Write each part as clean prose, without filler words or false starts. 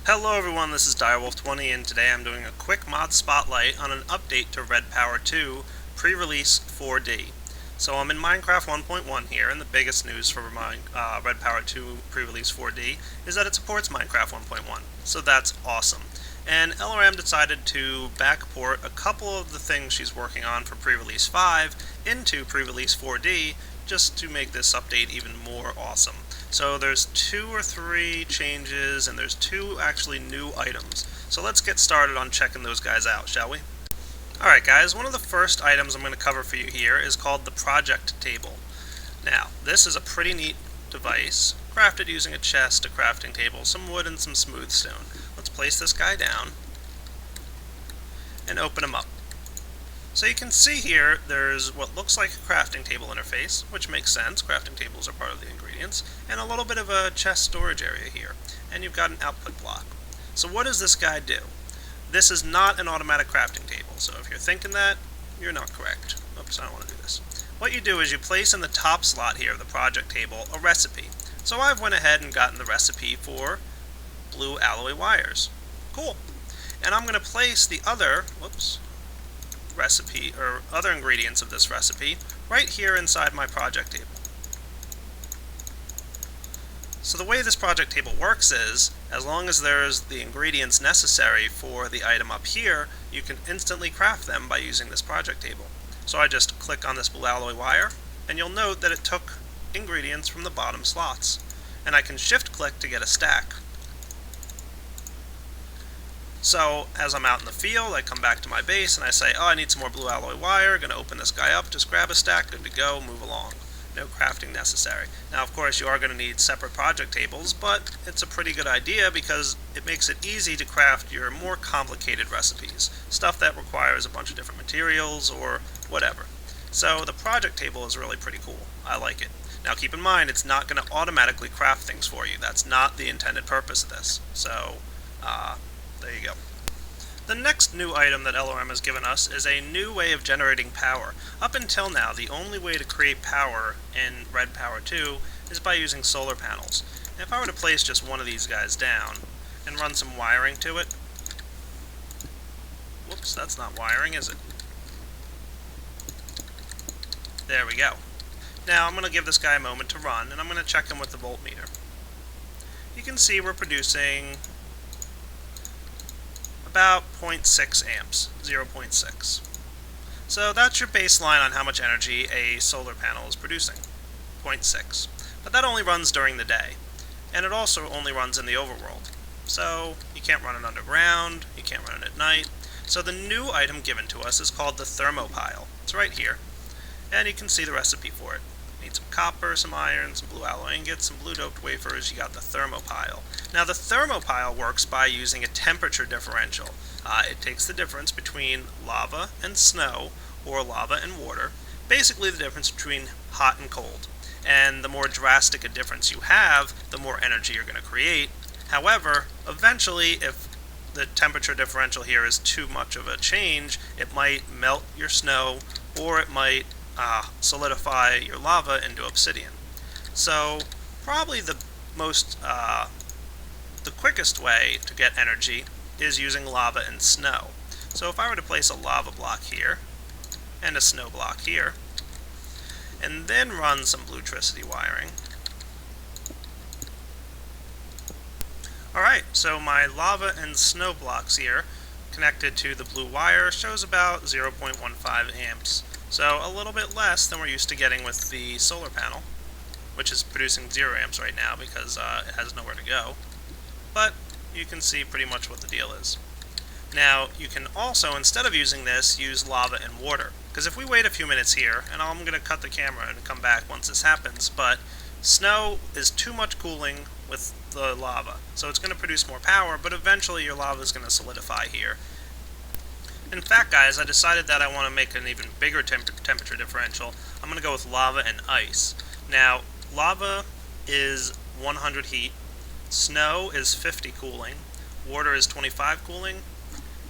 Hello everyone, this is Direwolf20 and today I'm doing a quick mod spotlight on an update to Red Power 2 pre-release 4D. So I'm in Minecraft 1.1 here, and the biggest news for my Red Power 2 pre-release 4D is that it supports Minecraft 1.1, so that's awesome. And LRM decided to backport a couple of the things she's working on for pre-release 5 into pre-release 4D just to make this update even more awesome. So there's 2 or 3 changes, and there's 2 actually new items. So let's get started on checking those guys out, shall we? Alright guys, one of the first items I'm going to cover for you here is called the project table. Now, this is a pretty neat device, crafted using a chest, a crafting table, some wood, and some smooth stone. Let's place this guy down and open him up. So you can see here, there's what looks like a crafting table interface, which makes sense, crafting tables are part of the ingredients, and a little bit of a chest storage area here, and you've got an output block. So what does this guy do? This is not an automatic crafting table, so if you're thinking that, you're not correct. Oops, I don't want to do this. What you do is you place in the top slot here of the project table a recipe. So I've went ahead and gotten the recipe for blue alloy wires. Cool. And I'm going to place the other, recipe or other ingredients of this recipe right here inside my project table. So the way this project table works is, as long as there's the ingredients necessary for the item up here, you can instantly craft them by using this project table. So I just click on this blue alloy wire, and you'll note that it took ingredients from the bottom slots. And I can shift click to get a stack. So, as I'm out in the field, I come back to my base and I say, oh, I need some more blue alloy wire, gonna open this guy up, just grab a stack, good to go, move along. No crafting necessary. Now, of course, you are going to need separate project tables, but it's a pretty good idea because it makes it easy to craft your more complicated recipes, stuff that requires a bunch of different materials or whatever. So the project table is really pretty cool. I like it. Now keep in mind, it's not going to automatically craft things for you. That's not the intended purpose of this. So, there you go. The next new item that LRM has given us is a new way of generating power. Up until now, the only way to create power in Red Power 2 is by using solar panels. And if I were to place just one of these guys down and run some wiring to it, whoops, that's not wiring, is it? There we go. Now I'm going to give this guy a moment to run, and I'm going to check him with the voltmeter. You can see we're producing about 0.6 amps, 0.6. So that's your baseline on how much energy a solar panel is producing, 0.6. But that only runs during the day, and it also only runs in the overworld. So you can't run it underground, you can't run it at night. So the new item given to us is called the Thermopile. It's right here, and you can see the recipe for it. You need some copper, some iron, some blue alloy ingots, some blue doped wafers. You got the Thermopile. Now the Thermopile works by using a temperature differential. It takes the difference between lava and snow, or lava and water, basically the difference between hot and cold. And the more drastic a difference you have, the more energy you're going to create. However, eventually, if the temperature differential here is too much of a change, it might melt your snow, or it might solidify your lava into obsidian. So probably the quickest way to get energy is using lava and snow. So if I were to place a lava block here and a snow block here, and then run some bluetricity wiring. Alright, so my lava and snow blocks here connected to the blue wire shows about 0.15 amps. So a little bit less than we're used to getting with the solar panel, which is producing 0 amps right now because it has nowhere to go. But you can see pretty much what the deal is. Now, you can also, instead of using this, use lava and water. Because if we wait a few minutes here, and I'm going to cut the camera and come back once this happens, but snow is too much cooling with the lava. So it's going to produce more power, but eventually your lava is going to solidify here. In fact, guys, I decided that I want to make an even bigger temperature differential. I'm going to go with lava and ice. Now, lava is 100 heat, snow is 50 cooling, water is 25 cooling,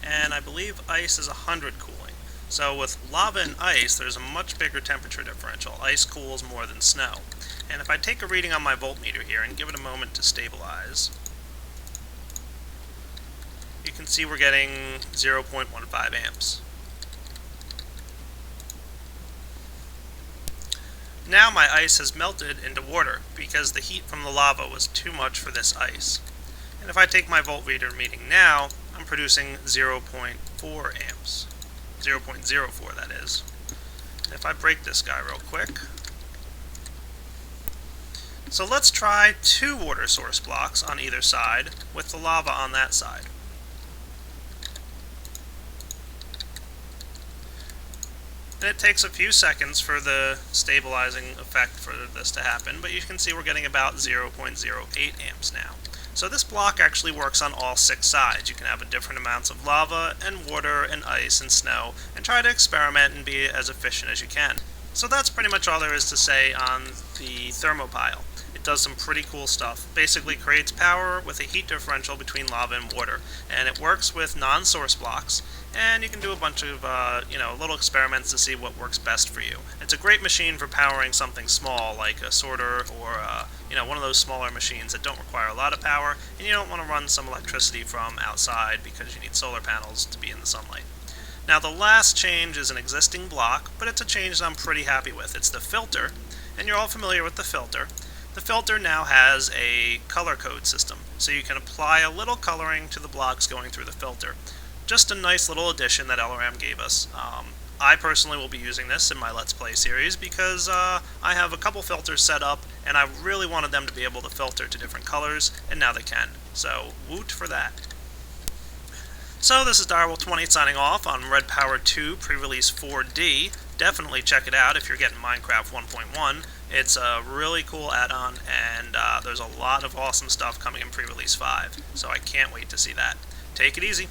and I believe ice is 100 cooling. So with lava and ice, there's a much bigger temperature differential. Ice cools more than snow. And if I take a reading on my voltmeter here and give it a moment to stabilize, you can see we're getting 0.15 amps. Now my ice has melted into water because the heat from the lava was too much for this ice. And if I take my voltmeter reading now, I'm producing 0.4 amps. 0.04 that is. If I break this guy real quick. So let's try 2 water source blocks on either side with the lava on that side. And it takes a few seconds for the stabilizing effect for this to happen, but you can see we're getting about 0.08 amps now. So this block actually works on all 6 sides. You can have different amounts of lava and water and ice and snow and try to experiment and be as efficient as you can. So that's pretty much all there is to say on the Thermopile. It does some pretty cool stuff. Basically creates power with a heat differential between lava and water, and it works with non-source blocks, and you can do a bunch of little experiments to see what works best for you. It's a great machine for powering something small like a sorter or one of those smaller machines that don't require a lot of power, and you don't want to run some electricity from outside because you need solar panels to be in the sunlight. Now the last change is an existing block, but it's a change that I'm pretty happy with. It's the filter, and you're all familiar with the filter. The filter now has a color code system, so you can apply a little coloring to the blocks going through the filter. Just a nice little addition that LRM gave us. I personally will be using this in my Let's Play series because I have a couple filters set up, and I really wanted them to be able to filter to different colors, and now they can. So, woot for that. So this is Direwolf20 signing off on Red Power 2 pre-release 4D. Definitely check it out if you're getting Minecraft 1.1. It's a really cool add-on, and there's a lot of awesome stuff coming in pre-release 5, so I can't wait to see that. Take it easy.